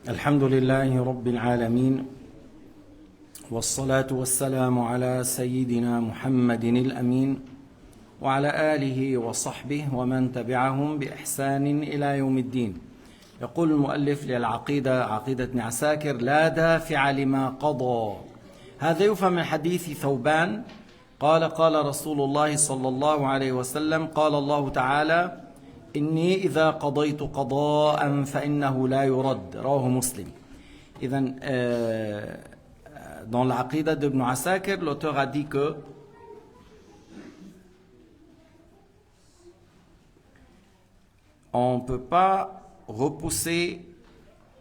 الحمد لله رب العالمين والصلاة والسلام على سيدنا محمد الأمين وعلى آله وصحبه ومن تبعهم بإحسان إلى يوم الدين. يقول المؤلف للعقيدة عقيدة ابن عساكر: لا دافع لما قضى. هذا يفهم من حديث ثوبان قال رسول الله صلى الله عليه وسلم: قال الله تعالى: إني إذا قضيت قضاء فإنه لا يرد. رواه مسلم. إذن dans l'Aqidah d'Ibn Asakir, l'auteur a dit que on ne peut pas repousser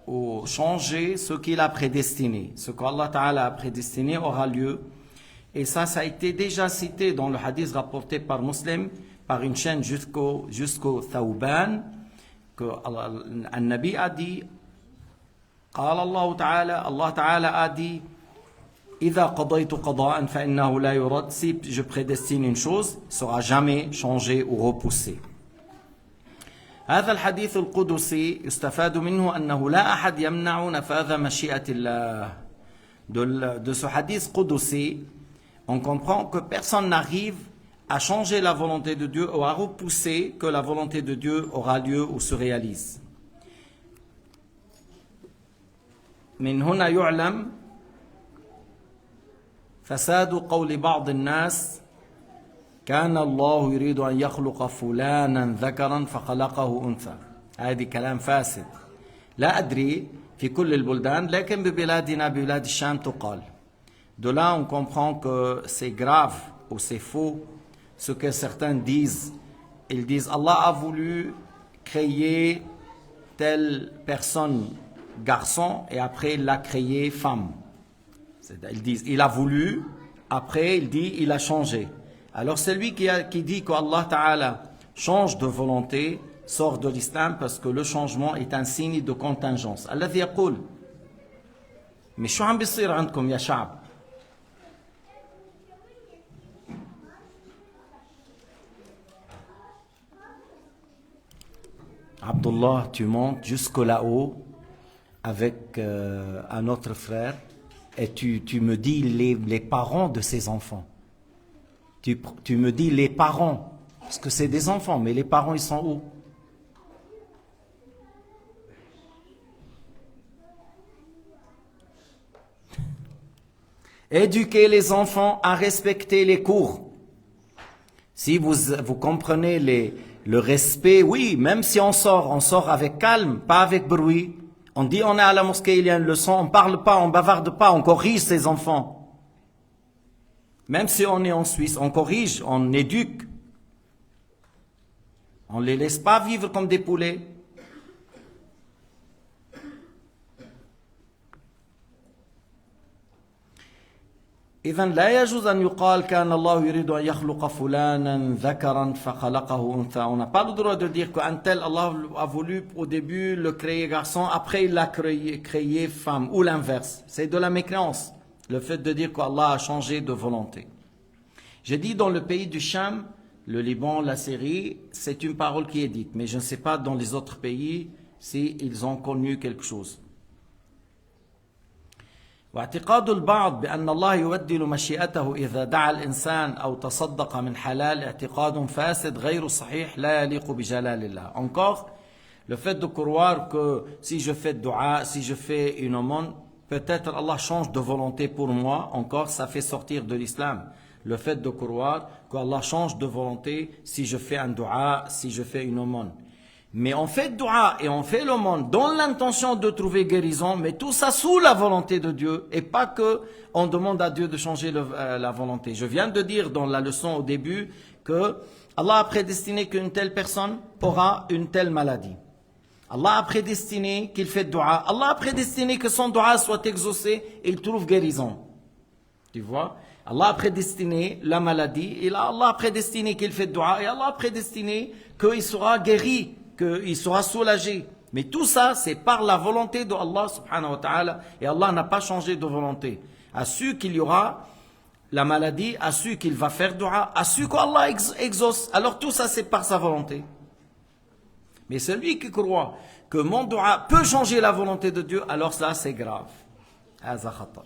ou changer ce qu'il a prédestiné. Ce qu'Allah Ta'ala a prédestiné aura lieu. Et ça a été déjà cité dans le hadith rapporté par Muslim, par une chaîne jusqu'au Thawban, que Al-Nabi a dit, Allah Ta'ala a dit, إذا قضيت قضاء فإنه لا يرد. Si je prédestine une chose, ne sera jamais changé ou repoussé. هذا الحديث القدسي يستفاد منه أنه لا أحد يمنع نفاذ مشيئة الله. De ce hadith qudsi, on comprend que personne n'arrive à changer la volonté de Dieu ou à repousser que la volonté de Dieu aura lieu ou se réalise. من هنا يعلم فساد قول بعض الناس كان الله يريد أن يخلق فلانا ذكرا فخلقه أنثى. هذا كلام فاسد لا أدري في كل البلدان لكن ببلادنا ببلاد الشام تقال. De là on comprend que c'est grave ou c'est faux ce que certains disent. Ils disent Allah a voulu créer telle personne garçon et après il l'a créé femme. Ils disent il a voulu, après il dit il a changé. Alors celui qui dit qu'Allah Ta'ala change de volonté sort de l'islam parce que le changement est un signe de contingence. الذي يقول mais شو عم بيصير عندكم يا شعب؟ Abdullah, tu montes jusque là-haut avec un autre frère et tu me dis les parents de ces enfants. Tu me dis les parents, parce que c'est des enfants, mais les parents ils sont où? Éduquer les enfants à respecter les cours. Si vous comprenez le respect, oui, même si on sort avec calme, pas avec bruit. On dit on est à la mosquée, il y a une leçon, on parle pas, on bavarde pas, on corrige ses enfants. Même si on est en Suisse, on corrige, on éduque. On ne les laisse pas vivre comme des poulets. إذن لا يجوز أن يقال كان الله يريد أن يخلق فلانا ذكرا فخلقه أنثى. On n'a pas le droit de dire qu'un tel Allah a voulu au début le créer garçon, après il l'a créé femme, ou l'inverse. C'est de la mécréance, le fait de dire qu'Allah a changé de volonté. J'ai dit dans le pays du Sham, le Liban, la Syrie, c'est une parole qui est dite, mais je ne sais pas dans les autres pays s'ils ont connu quelque chose. واعتقاد البعض بأن الله يبدل مشيئته إذا دعا الإنسان أو تصدق من حلال اعتقاد فاسد غير صحيح لا يليق بجلال الله. Encore, le fait de croire que si je fais dua, si je fais une aumône, peut-être Allah change de volonté pour moi, encore ça fait sortir de l'islam. Le fait de croire qu'Allah change de volonté si je fais un dua, si je fais une aumône. Mais on fait dua et on fait l'aumône dans l'intention de trouver guérison, mais tout ça sous la volonté de Dieu et pas que on demande à Dieu de changer la volonté. Je viens de dire dans la leçon au début que Allah a prédestiné qu'une telle personne aura une telle maladie. Allah a prédestiné qu'il fait dua. Allah a prédestiné que son dua soit exaucé et il trouve guérison. Tu vois? Allah a prédestiné la maladie et Allah a prédestiné qu'il fait dua et Allah a prédestiné qu'il sera guéri, qu'il sera soulagé. Mais tout ça, c'est par la volonté de Allah subhanahu wa ta'ala. Et Allah n'a pas changé de volonté. A su qu'il y aura la maladie, a su qu'il va faire dua, a su qu'Allah exauce. Alors tout ça, c'est par sa volonté. Mais celui qui croit que mon dua peut changer la volonté de Dieu, alors ça c'est grave. هذا خطر.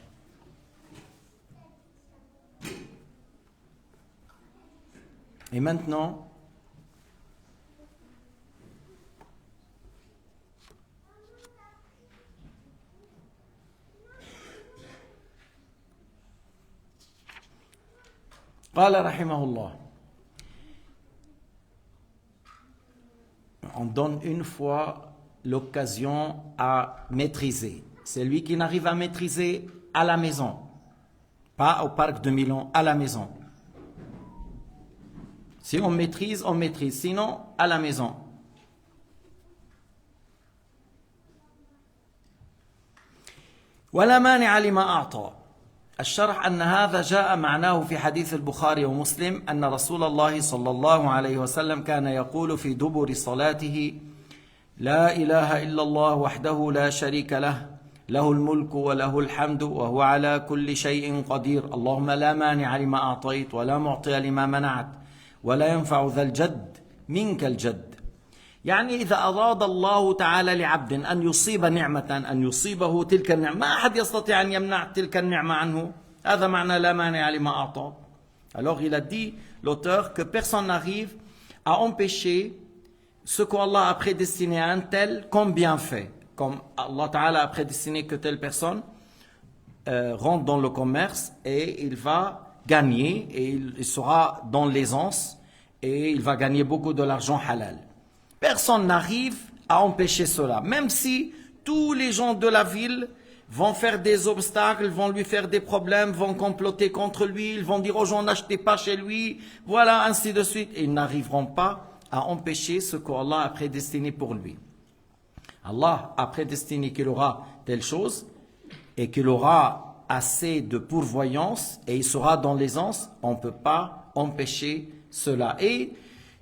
Et maintenant, قال رحمه الله, on donne une fois l'occasion à maîtriser. Celui qui n'arrive à maîtriser à la maison, pas au parc de Milan, à la maison. Si on maîtrise, on maîtrise. Sinon, à la maison. ولا مانع لما أعطى. الشرح أن هذا جاء معناه في حديث البخاري ومسلم أن رسول الله صلى الله عليه وسلم كان يقول في دبر صلاته: لا إله إلا الله وحده لا شريك له له الملك وله الحمد وهو على كل شيء قدير اللهم لا مانع لما أعطيت ولا معطي لما منعت ولا ينفع ذا الجد منك الجد. يعني إذا أراد الله تعالى لعبد أن يصيب نعمة، أن يصيبه تلك النعمة، ما أحد يستطيع أن يمنع تلك النعمة عنه. هذا معنى لا مانع لما أعطى. Alors il a dit, l'auteur, que personne n'arrive à empêcher ce qu'Allah a prédestiné à un tel comme bienfait. Comme Allah Ta'ala a prédestiné que telle personne rentre dans le commerce et il va gagner et il sera dans l'aisance et il va gagner beaucoup de l'argent halal. Personne n'arrive à empêcher cela, même si tous les gens de la ville vont faire des obstacles, vont lui faire des problèmes, vont comploter contre lui, ils vont dire aux gens n'achetez pas chez lui, voilà, ainsi de suite. Ils n'arriveront pas à empêcher ce qu'Allah a prédestiné pour lui. Allah a prédestiné qu'il aura telle chose et qu'il aura assez de pourvoyance et il sera dans l'aisance. On ne peut pas empêcher cela. Et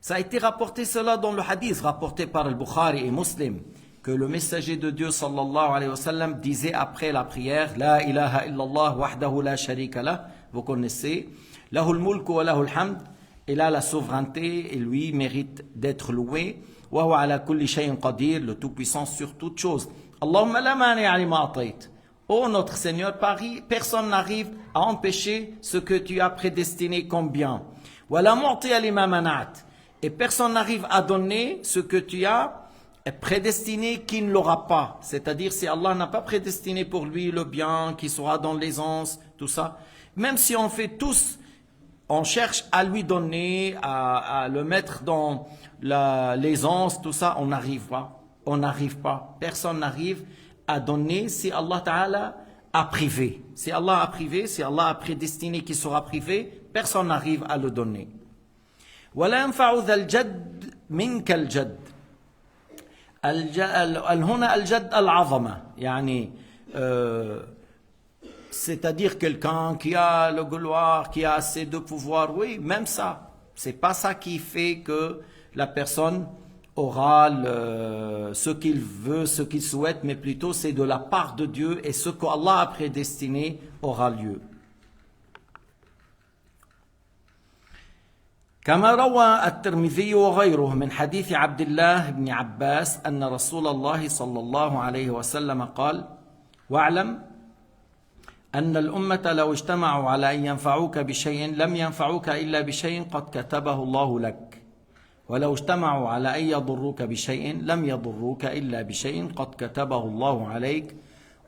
ça a été rapporté cela dans le hadith rapporté par al-Bukhari et Muslim, que le messager de Dieu sallallahu alayhi wa sallam disait après la prière: La ilaha illallah wahdahu la sharika lah. Vous connaissez, lahul mulku wa lahul hamd. Il a la souveraineté et lui mérite d'être loué. Wa huwa ala kulli shay'in qadir, le tout-puissant sur toute chose. Allahumma la mani'a lima atayt. Ô notre Seigneur, personne n'arrive à empêcher ce que tu as prédestiné comme bien. Wa la mu'tiya lima mana'at. Et personne n'arrive à donner ce que tu as prédestiné qui ne l'aura pas. C'est-à-dire, si Allah n'a pas prédestiné pour lui le bien, qui sera dans l'aisance, tout ça, même si on fait tous, on cherche à lui donner, à le mettre dans l'aisance, tout ça, on n'arrive pas. On n'arrive pas. Personne n'arrive à donner si Allah Ta'ala a privé. Si Allah a privé, si Allah a prédestiné qu'il sera privé, personne n'arrive à le donner. ولا ينفع ذا الجد منك الجد. هنا الجد العظمة يعني c'est-à-dire quelqu'un qui a le gloire, qui a assez de pouvoir, oui, même ça, c'est pas ça qui fait que la personne aura ce qu'il veut, ce qu'il souhaite, mais plutôt c'est de la part de Dieu et ce qu'Allah a prédestiné aura lieu. كما روى الترمذي وغيره من حديث عبد الله بن عباس أن رسول الله صلى الله عليه وسلم قال: واعلم أن الأمة لو اجتمعوا على أن ينفعوك بشيء لم ينفعوك إلا بشيء قد كتبه الله لك ولو اجتمعوا على أن يضروك بشيء لم يضروك إلا بشيء قد كتبه الله عليك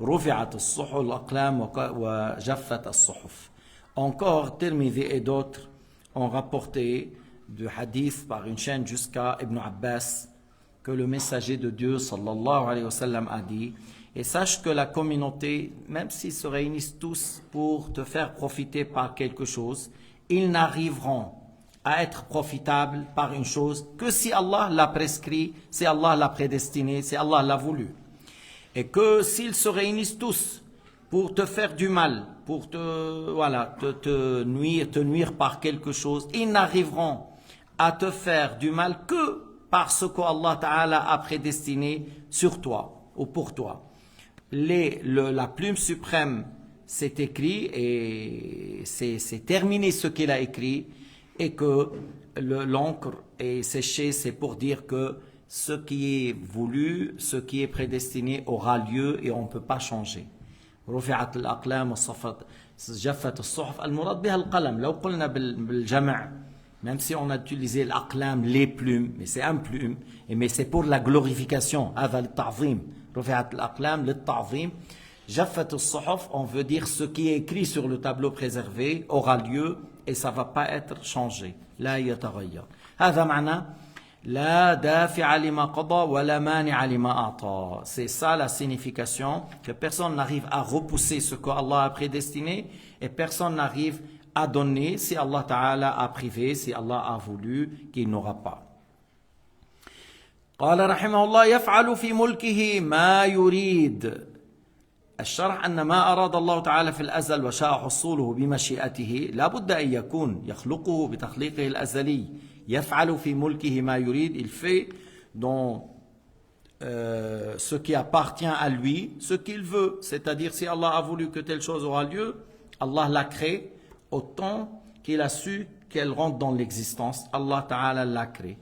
رفعت الصحف الأقلام وجفت الصحف. Encore Tirmidhi et d'autres ont rapporté de hadith par une chaîne jusqu'à Ibn Abbas que le messager de Dieu sallallahu alayhi wa sallam a dit: et sache que la communauté, même s'ils se réunissent tous pour te faire profiter par quelque chose, ils n'arriveront à être profitables par une chose que si Allah l'a prescrit, si Allah l'a prédestiné, si Allah l'a voulu. Et que s'ils se réunissent tous pour te faire du mal, pour te nuire par quelque chose, ils n'arriveront à te faire du mal que par ce qu'Allah Ta'ala a prédestiné sur toi ou pour toi. La plume suprême s'est écrit et c'est terminé ce qu'il a écrit, et que l'encre est séchée, c'est pour dire que ce qui est voulu, ce qui est prédestiné aura lieu et on ne peut pas changer. رفعت الأقلام جفت الصحف المراد بها القلم لو قلنا بالجمع même si on a utilisé l'aqlam, les plumes, mais c'est un plume, mais c'est pour la glorification. هذا للتعظيم. رفعت الأقلام للتعظيم. جفت الصحف, on veut dire ce qui est écrit sur le tableau préservé aura lieu et ça ne va pas être changé. لا يتغير. هذا معنى لا دافع لما قضى ولا مانع لما أعطى. C'est ça la signification, que personne n'arrive à repousser ce que Allah a prédestiné et personne n'arrive à donner si Allah Ta'ala a privé, si Allah a voulu qu'il n'aura pas. قال رحمه الله يفعل في ملكه ما يريد. الشرح أن ما أراد الله تعالى في الأزل وشاء حصوله بمشيئته لا بد أن يكون يخلقه بتخليقه الأزلي. يفعل في ملكه ما يريد. Il fait dans ce qui appartient à lui, ce qu'il veut. C'est-à-dire si Allah a voulu que telle chose aura lieu, Allah l'a créé autant qu'il a su qu'elle rentre dans l'existence. Allah Ta'ala l'a créé.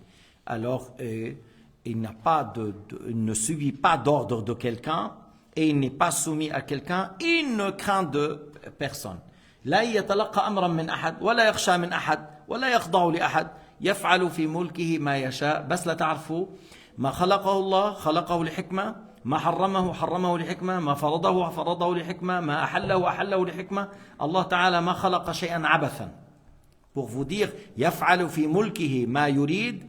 Alors il ne subit pas d'ordre de quelqu'un et il n'est pas soumis à quelqu'un. Il ne craint de personne. لا يتلقى أمرا من أحد ولا يخشى من أحد ولا يخضع لأحد. يفعل في ملكه ما يشاء. بس لا تعرفوا ما خلقه الله خلقه لحكمة، ما حرمه حرمه لحكمة، ما فرضه فرضه لحكمة، ما أحله أحله لحكمة. الله تعالى ما خلق شيئا عبثا. Pour vous dire, يفعل في ملكه ما يريد.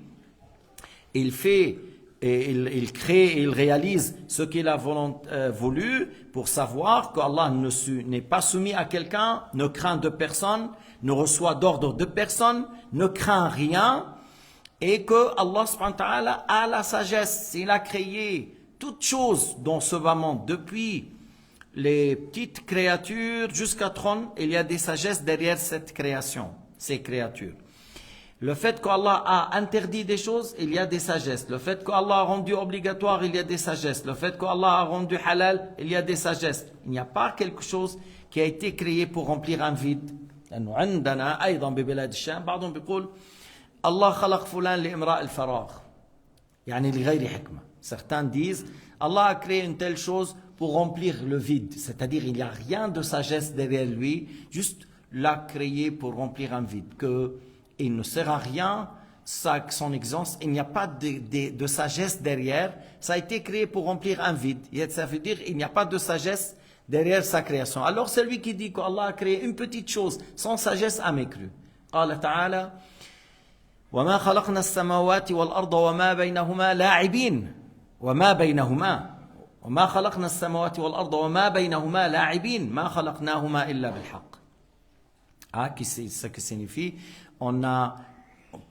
Il fait, il crée et il réalise ce qu'il a voulu pour savoir qu'Allah n'est pas soumis à quelqu'un, ne craint de personne, ne reçoit d'ordre de personne, ne craint rien, et que Allah subhanahu wa ta'ala a la sagesse. Il a créé toutes choses dans ce bas monde, depuis les petites créatures jusqu'à trône, il y a des sagesses derrière cette création, ces créatures. Le fait qu'Allah a interdit des choses, il y a des sagesses. Le fait qu'Allah a rendu obligatoire, il y a des sagesses. Le fait qu'Allah a rendu halal, il y a des sagesses. Il n'y a pas quelque chose qui a été créé pour remplir un vide. لأنه عندنا أيضا ببلاد الشام بعضهم بيقول الله خلق فلان لإمراء الفراغ يعني لغير حكمة. Certains disent Allah a créé une telle chose pour remplir le vide, c'est-à-dire il n'y a rien de sagesse derrière lui, juste l'a créé pour remplir un vide, qu'il ne sert à rien, son existence, il n'y a pas de sagesse derrière, ça a été créé pour remplir un vide, et ça veut dire il n'y a pas de sagesse derrière sa création. Alors celui qui dit qu'Allah a créé une petite chose sans sagesse a mécru. قال تعالى وما خلقنا السماوات والأرض وما بينهما لاعبين وما بينهما وما خلقنا السماوات والأرض وما بينهما لاعبين ما خلقناهما إلا بالحق. Ce qui signifie on n'a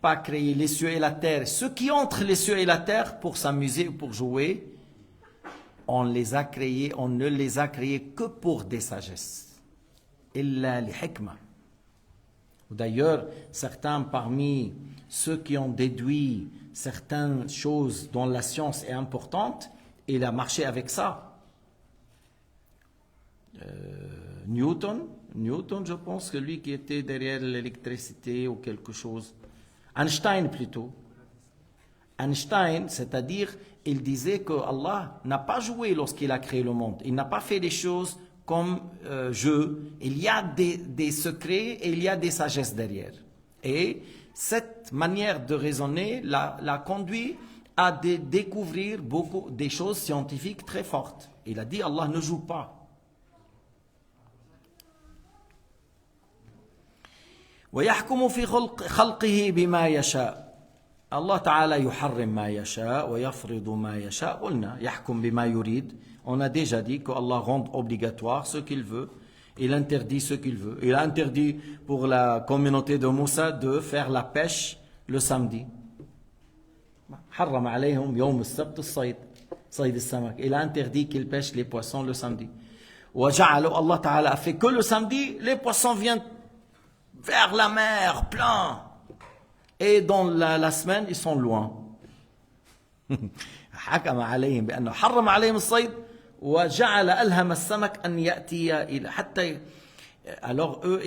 pas créé les cieux et la terre, ce qui entre les cieux et la terre pour s'amuser ou pour jouer, on les a créés, on ne les a créés que pour des sagesses. إلا لحكمة. D'ailleurs, certains parmi ceux qui ont déduit certaines choses dont la science est importante, il a marché avec ça. Newton, je pense que lui qui était derrière l'électricité ou quelque chose. Einstein plutôt. Einstein, c'est-à-dire, il disait que Allah n'a pas joué lorsqu'il a créé le monde. Il n'a pas fait les choses comme jeu. Il y a des secrets et il y a des sagesses derrière. Et cette manière de raisonner l'a conduit à découvrir beaucoup des choses scientifiques très fortes. Il a dit Allah ne joue pas. ويحكم في خلقه بما يشاء. Allah Ta'ala يحرم ما يشاء ويفرض ما يشاء. قلنا يحكم بما يريد. On a déjà dit qu'Allah rend obligatoire ce qu'il veut. Il interdit ce qu'il veut. Il a interdit pour la communauté de Moussa de faire la pêche le samedi. حرم عليهم يوم السبت الصيد صيد السمك. Il a interdit qu'ils pêchent les poissons le samedi. وجعل Allah Ta'ala a fait que le samedi les poissons viennent vers la mer plein. Et dans la semaine, ils sont loin. حكم عليهم بأنه حرم عليهم الصيد وجعل ألهم السمك أن يأتي إلى حتى. Alors eux,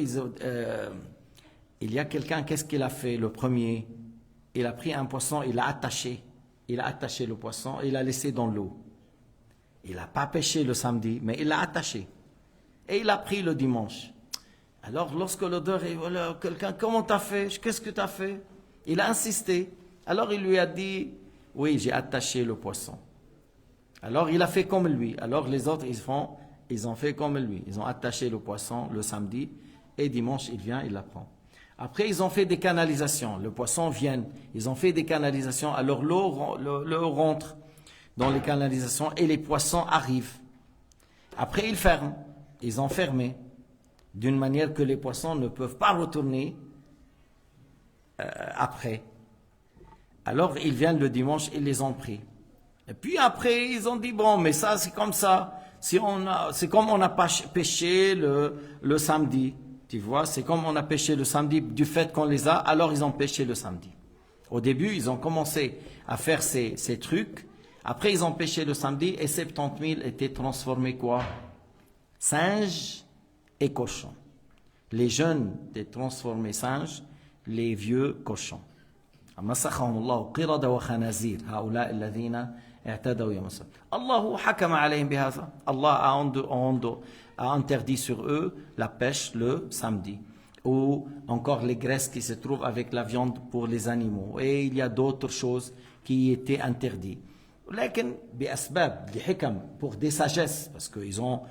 il y a quelqu'un, qu'est-ce qu'il a fait le premier? Il a pris un poisson, il l'a attaché. il a attaché le poisson et il l'a laissé dans l'eau. Il n'a pas pêché le samedi, mais il l'a attaché. Et il a pris le dimanche. Alors, lorsque l'odeur est, voilà, quelqu'un, comment t'as fait? Qu'est-ce que t'as fait? Il a insisté. Alors, il lui a dit, oui, j'ai attaché le poisson. Alors, il a fait comme lui. Alors, les autres, ils ont fait comme lui. Ils ont attaché le poisson le samedi et dimanche, il vient, il la prend. Après, ils ont fait des canalisations. Le poisson vient. Ils ont fait des canalisations. Alors, l'eau rentre dans les canalisations et les poissons arrivent. Après, ils ferment. Ils ont fermé d'une manière que les poissons ne peuvent pas retourner après. Alors, ils viennent le dimanche, ils les ont pris. Et puis après, ils ont dit, bon, mais ça, c'est comme ça. C'est comme on n'a pas pêché le samedi. Tu vois, c'est comme on a pêché le samedi du fait qu'on les a, alors ils ont pêché le samedi. Au début, ils ont commencé à faire ces trucs. Après, ils ont pêché le samedi et 70 000 étaient transformés quoi? Singes et cochons. Les jeunes étaient transformés singes, les vieux cochons. مسخهم الله قردة وخنازير هؤلاء الذين اعتدوا يوم السبت. الله حكم عليهم بهذا. Allah a interdit sur eux la pêche le samedi. Ou encore les graisses qui se trouvent avec la viande pour les animaux. Et il y a d'autres choses qui étaient interdites. لكن بأسباب بحكم pour des sagesses parce qu'ils ont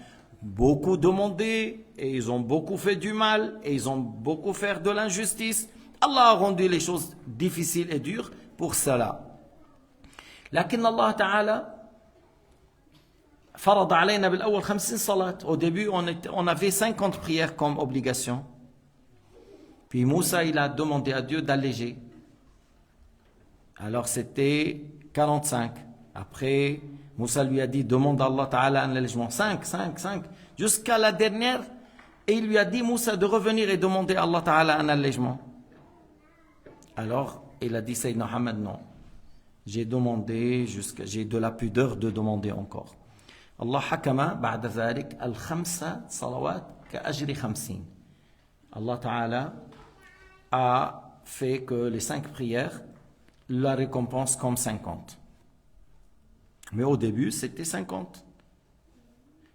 beaucoup demandé et ils ont beaucoup fait du mal et ils ont beaucoup fait de l'injustice. Allah a rendu les choses difficiles et dures pour cela. لكن الله تعالى فرض علينا بالأول 50 صلاة. Au début, on avait 50 prières comme obligation. Puis Moussa, il a demandé à Dieu d'alléger. Alors c'était 45. Après, Moussa lui a dit, demande à Allah Ta'ala un allègement. 5. Jusqu'à la dernière. Et il lui a dit, Moussa, de revenir et demander à Allah Ta'ala un allègement. Alors, il a dit, Sayyidina Muhammad, non. J'ai demandé, j'ai de la pudeur de demander encore. Allah hakama بعد ذلك الخمسة صلوات كأجر 50. Allah Ta'ala a fait que les 5 prières, la récompense comme 50. Mais au début, c'était 50.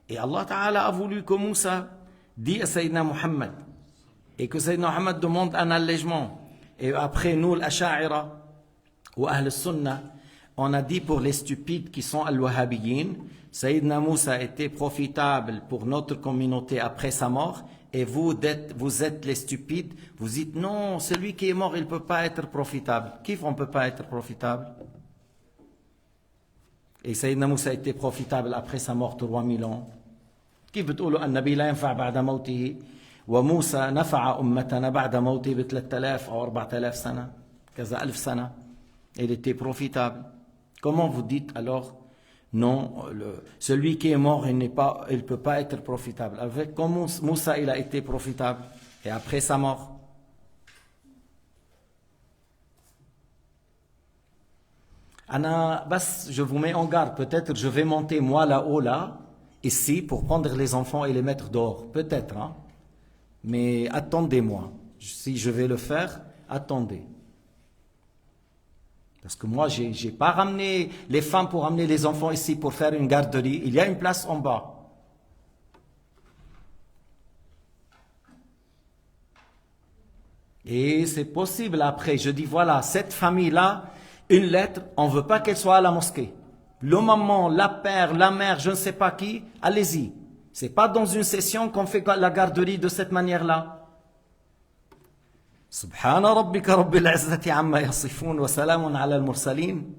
Et Allah Ta'ala a voulu que Moussa dise à Sayyidina Muhammad et que Sayyidina Muhammad demande un allègement. Et après nous, l'Asha'ira ou Ahl al-Sunnah, on a dit pour les stupides qui sont al-Wahhabiyyin, Sayyidina Moussa était profitable pour notre communauté après sa mort, et vous êtes les stupides, vous dites non, celui qui est mort, il ne peut pas être profitable. Qui on ne peut pas être profitable? Et Sayyidina Moussa était profitable après sa mort 3000 ans. كيف بتقولوا النبي لا ينفع بعد موته وموسى نفع أمتنا بعد موته ب 3000 أو 4000 سنة كذا 1000 سنة. Il était profitable. Comment vous dites alors non, celui qui est mort, il ne peut pas être profitable. Avec comment Moussa il a été profitable et après sa mort. Je vous mets en garde, peut-être je vais monter moi là-haut, là, ici, pour prendre les enfants et les mettre dehors. Peut-être, hein? Mais attendez-moi. Si je vais le faire, attendez. Parce que moi, je n'ai pas ramené les femmes pour amener les enfants ici pour faire une garderie. Il y a une place en bas. Et c'est possible après. Je dis, voilà, cette famille-là, une lettre, on ne veut pas qu'elle soit à la mosquée. Le maman, la père, la mère, je ne sais pas qui, allez-y. Ce n'est pas dans une session qu'on fait la garderie de cette manière-là. سبحان ربك رب العزة عما يصفون وسلام على المرسلين.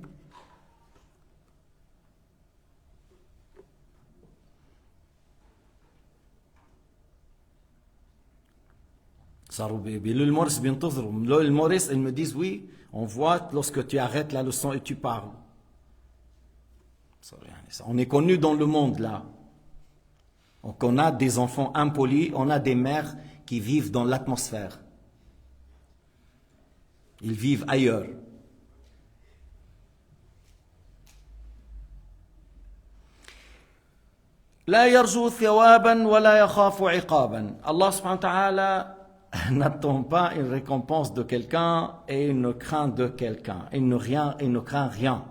صاروا بيقولوا المورس بينتظروا. المورس ils me disent oui, on voit lorsque tu arrêtes la leçon et tu parles. On est connu dans le monde là. Donc on a des enfants impolis, on a des mères qui vivent dans l'atmosphère. Ils vivent ailleurs. لا يرجو ثوابا ولا يخاف عقابا. Allah subhanahu wa ta'ala n'attend pas une récompense de quelqu'un et il ne craint de quelqu'un. Il ne craint rien.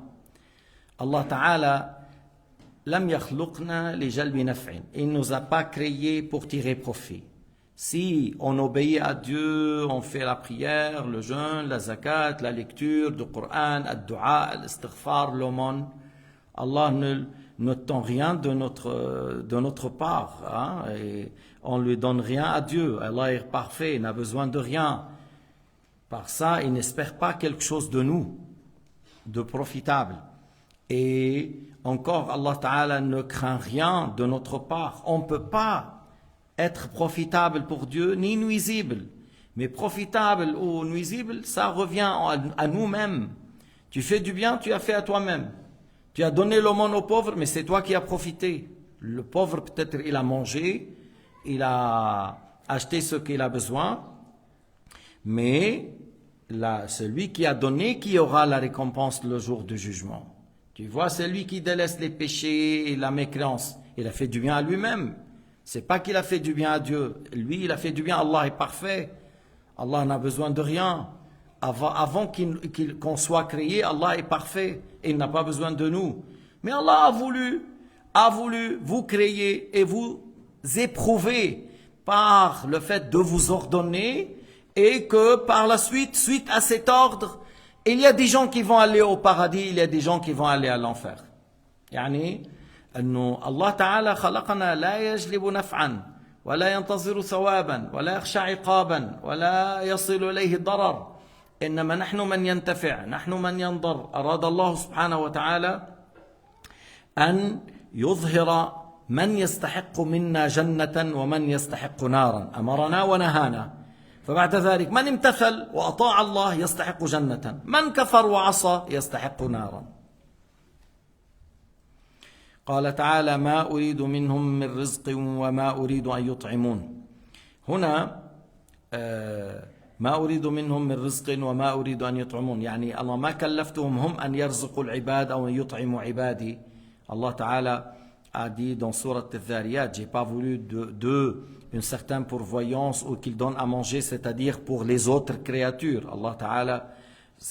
Allah Ta'ala lam yakhluqna li jalbi naf'in. Il ne nous a pas créés pour tirer profit. Si on obéit à Dieu, on fait la prière, le jeûne, la zakat, la lecture du Coran, le dua, l'istighfar, l'aumône, Allah ne tend rien de notre part. Hein, et on ne lui donne rien à Dieu. Allah est parfait, il n'a besoin de rien. Par ça, il n'espère pas quelque chose de nous, de profitable. Et encore, Allah Ta'ala ne craint rien de notre part. On ne peut pas être profitable pour Dieu, ni nuisible. Mais profitable ou nuisible, ça revient à nous-mêmes. Tu fais du bien, tu as fait à toi-même. Tu as donné l'aumône aux pauvres, mais c'est toi qui as profité. Le pauvre, peut-être, il a mangé, il a acheté ce qu'il a besoin, mais celui qui a donné, qui aura la récompense le jour du jugement. Tu vois, celui qui délaisse les péchés et la mécréance, il a fait du bien à lui-même. C'est pas qu'il a fait du bien à Dieu. Lui, il a fait du bien. Allah est parfait. Allah n'a besoin de rien. Avant qu'on soit créé, Allah est parfait. Et il n'a pas besoin de nous. Mais Allah a voulu vous créer et vous éprouver par le fait de vous ordonner et que par la suite à cet ordre, il y a des gens qui vont aller au paradis, il y a des gens qui vont aller à l'enfer. يعني أنه الله تعالى خلقنا لا يجلب نفعا ولا ينتظر ثوابا ولا يخشى عقابا ولا يصل إليه ضرر إنما نحن من ينتفع نحن من ينضر. أراد الله سبحانه وتعالى أن يظهر من يستحق منا جنة ومن يستحق نارا. أمرنا ونهانا. فبعد ذلك من امتثل وأطاع الله يستحق جنة، من كفر وعصى يستحق نارا. قال تعالى ما أريد منهم من رزق وما أريد أن يطعمون. هنا ما أريد منهم من رزق وما أريد أن يطعمون، يعني الله ما كلفتهم هم أن يرزقوا العباد أو أن يطعموا عبادي. الله تعالى a dit dans Sourate Al-Dhariyat, j'ai pas voulu d'eux une certaine pourvoyance ou qu'ils donnent à manger, c'est-à-dire pour les autres créatures. Allah Ta'ala,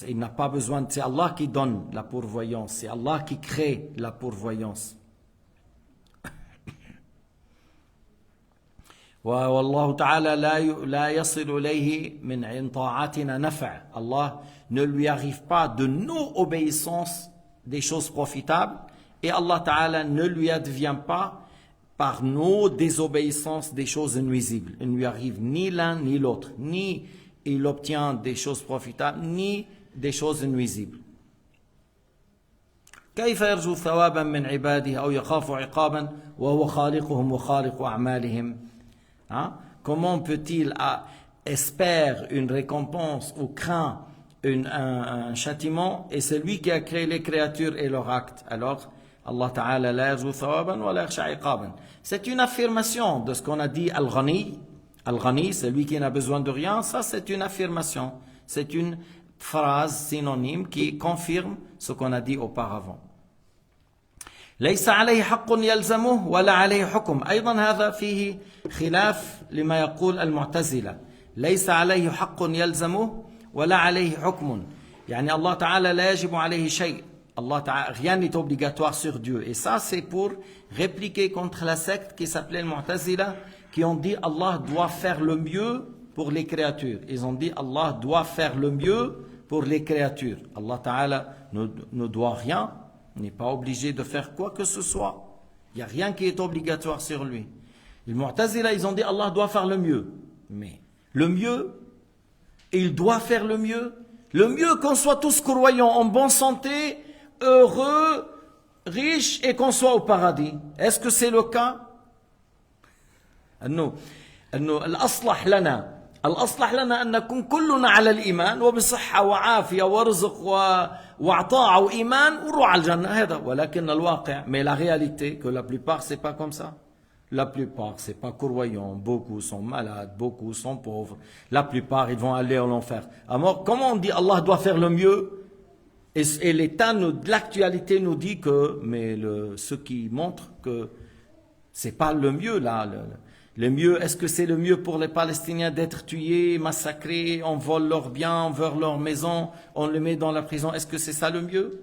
il n'a pas besoin, c'est Allah qui donne la pourvoyance, c'est Allah qui crée la pourvoyance. والله تعالى لا يصل إليه من طاعتنا نفع. Allah ne lui arrive pas de nos obéissances des choses profitables et Allah Ta'ala ne lui advient pas par nos désobéissances des choses nuisibles. Il ne lui arrive ni l'un ni l'autre, ni il obtient des choses profitables ni des choses nuisibles. كيف يرجو ثوابا من عباده أو يخاف عقابا وهو خالقهم وخالق أعمالهم. Hein? Comment peut-il espérer une récompense ou craint un châtiment et c'est lui qui a créé les créatures et leurs actes. Alors Allah Ta'ala la yarju thawaban wa la yakhsha iqaban. C'est une affirmation de ce qu'on a dit Al-Ghani. Al-Ghani, c'est lui qui n'a besoin de rien. Ça, c'est une affirmation. C'est une phrase synonyme qui confirme ce qu'on a dit auparavant. ليس عليه حق يلزمه ولا عليه حكم. أيضا هذا فيه خلاف لما يقول المعتزلة. ليس عليه حق يلزمه ولا عليه حكم. يعني الله تعالى لا يجب عليه شيء. Allah Ta'ala, rien n'est obligatoire sur Dieu. Et ça, c'est pour répliquer contre la secte qui s'appelait le Mu'tazila, qui ont dit Allah doit faire le mieux pour les créatures. Ils ont dit Allah doit faire le mieux pour les créatures. Allah Ta'ala ne doit rien, n'est pas obligé de faire quoi que ce soit. Il n'y a rien qui est obligatoire sur lui. Les Mu'tazila, ils ont dit Allah doit faire le mieux. Mais le mieux, il doit faire le mieux. Le mieux qu'on soit tous croyants, en bonne santé, heureux, riches et qu'on soit au paradis. Est-ce que c'est le cas? Non. الأصلح لنا أن نكون كلنا على الإيمان وبصحة وعافية ورزق وعطاء وإيمان ونروح على الجنة هذا. ولكن الواقع, mais la réalité, que la plupart c'est pas comme ça. La plupart c'est pas croyants, beaucoup sont malades, beaucoup sont pauvres. La plupart ils vont aller en enfer. Alors comment on dit Allah doit faire le mieux? Et l'état de l'actualité nous dit que, mais ce qui montre que c'est pas le mieux là. Le mieux, est-ce que c'est le mieux pour les Palestiniens d'être tués, massacrés, on vole leurs biens, on vole leurs maisons, on les met dans la prison? Est-ce que c'est ça le mieux?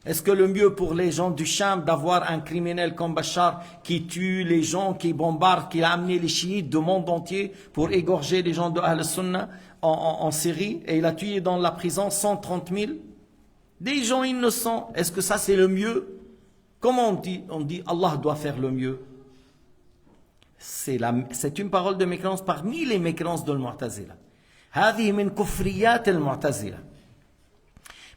Est-ce que le mieux pour les gens du Sham d'avoir un criminel comme Bachar qui tue les gens, qui bombarde, qui a amené les chiites du monde entier pour égorger les gens de Ahl-Sunnah en Syrie, et il a tué dans la prison 130 000 des gens innocents? Est-ce que ça c'est le mieux? Comment on dit? On dit Allah doit faire le mieux. C'est une parole de mécréance parmi les mécréances de l'Mu'tazila. هذه من كفريات المعتزلة.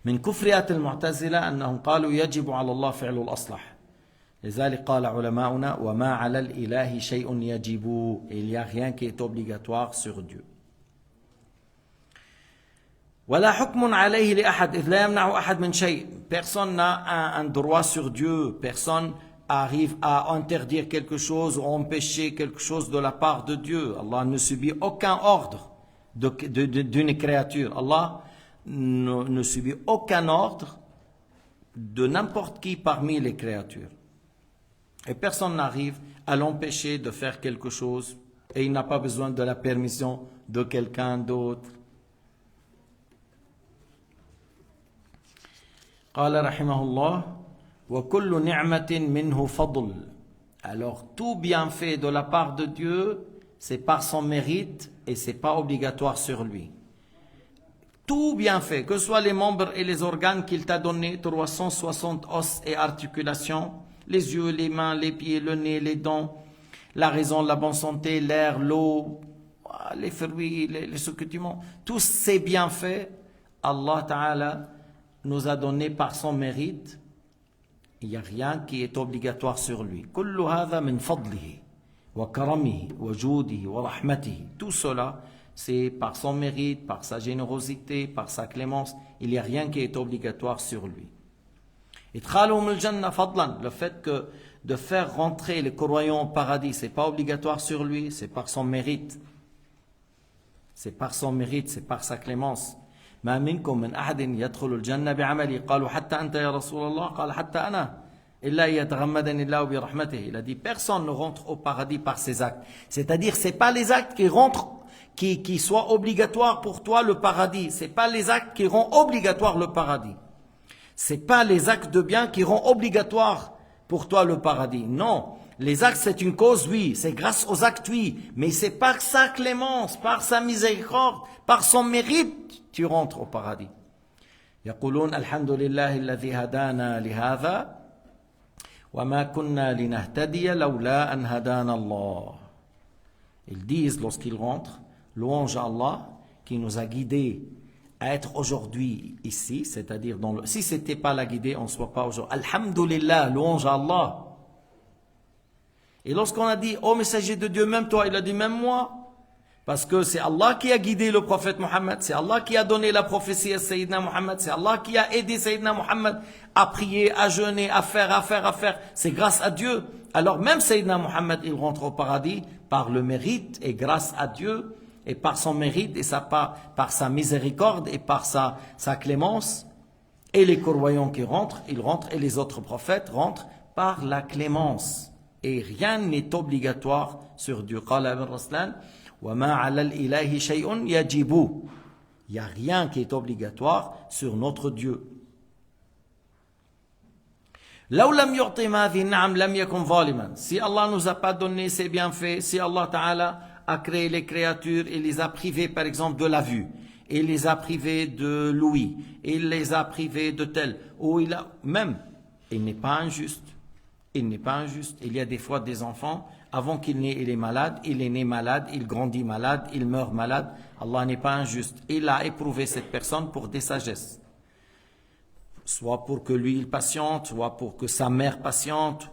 من كفريات المعتزلة أنهم قالوا يجب على الله فعل الأصلح. لذلك قال علماؤنا وما على الإله شيء يجب. Il n'y a rien qui est obligatoire sur Dieu. ولا حكم عليه لأحد إذ لا يمنع أحد من شيء. Personne n'a un droit sur Dieu. Personne arrive à interdire quelque chose ou empêcher quelque chose de la part de Dieu. Allah ne subit aucun ordre d'une créature. Allah ne subit aucun ordre de n'importe qui parmi les créatures. Et personne n'arrive à l'empêcher de faire quelque chose et il n'a pas besoin de la permission de quelqu'un d'autre. قال رحمه الله وكل نعمة منه فضل. Alors tout bienfait de la part de Dieu, c'est par son mérite et c'est pas obligatoire sur lui. Tout bienfait, que ce soit les membres et les organes qu'il t'a donnés, 360 os et articulations, les yeux, les mains, les pieds, le nez, les dents, la raison, la bonne santé, l'air, l'eau, les fruits, ce que tu manges, tous ces bienfaits, Allah Ta'ala nous a donné par son mérite. Il n'y a rien qui est obligatoire sur lui. كل هذا من فضله وكرمه وجوده ورحمته. Tout cela, c'est par son mérite, par sa générosité, par sa clémence. Il n'y a rien qui est obligatoire sur lui. إدخالهم الجنة فضلا. Le fait que de faire rentrer les croyants au paradis, c'est pas obligatoire sur lui, c'est par son mérite. C'est par son mérite, c'est par sa clémence. ما منكم من أحد يدخل الجنة بعمله قالوا حتى أنت يا رسول الله قال حتى أنا إلا يتغمدني الله برحمته. Il a dit personne ne rentre au paradis par ses actes. C'est-à-dire c'est pas les actes qui rentrent qui soient obligatoires pour toi le paradis. C'est pas les actes qui rendent obligatoire le paradis. C'est pas les actes de bien qui rendent obligatoire pour toi le paradis. Non. Les actes, c'est une cause, oui. C'est grâce aux actes, oui. Mais c'est par sa clémence, par sa miséricorde, par son mérite, tu rentres au paradis. يقولون الحمد لله الذي هدانا لهذا وما كنا لنهتدي لولا أن هدانا الله. Ils disent lorsqu'ils rentrent, louange à Allah qui nous a guidés à être aujourd'hui ici, c'est-à-dire si c'était pas la guidée, on ne serait pas aujourd'hui. Alhamdulillah, louange à Allah. Et lorsqu'on a dit, oh messager de Dieu, même toi, il a dit, même moi. Parce que c'est Allah qui a guidé le prophète Mohammed, c'est Allah qui a donné la prophétie à Sayyidina Mohammed, c'est Allah qui a aidé Sayyidina Mohammed à prier, à jeûner, à faire. C'est grâce à Dieu. Alors même Sayyidina Mohammed, il rentre au paradis par le mérite et grâce à Dieu et par son mérite et par sa miséricorde et par sa clémence. Et les croyants qui rentrent, ils rentrent et les autres prophètes rentrent par la clémence. Et rien n'est obligatoire sur Dieu. قال ابن رسلان وما على الإله شيء يجب. Il n'y a rien qui est obligatoire sur notre Dieu. لو لم يعطي هذه النعم لم يكن ظالما. Si Allah nous a pas donné ses bienfaits, si Allah Ta'ala a créé les créatures et les a privés par exemple de la vue, et les a privés de l'ouïe, et il les a privés de tel, ou il n'est pas injuste. Il n'est pas injuste. Il y a des fois des enfants, avant qu'il naît, il est malade, il est né malade, il grandit malade, il meurt malade. Allah n'est pas injuste. Il a éprouvé cette personne pour des sagesses. Soit pour que lui il patiente, soit pour que sa mère patiente,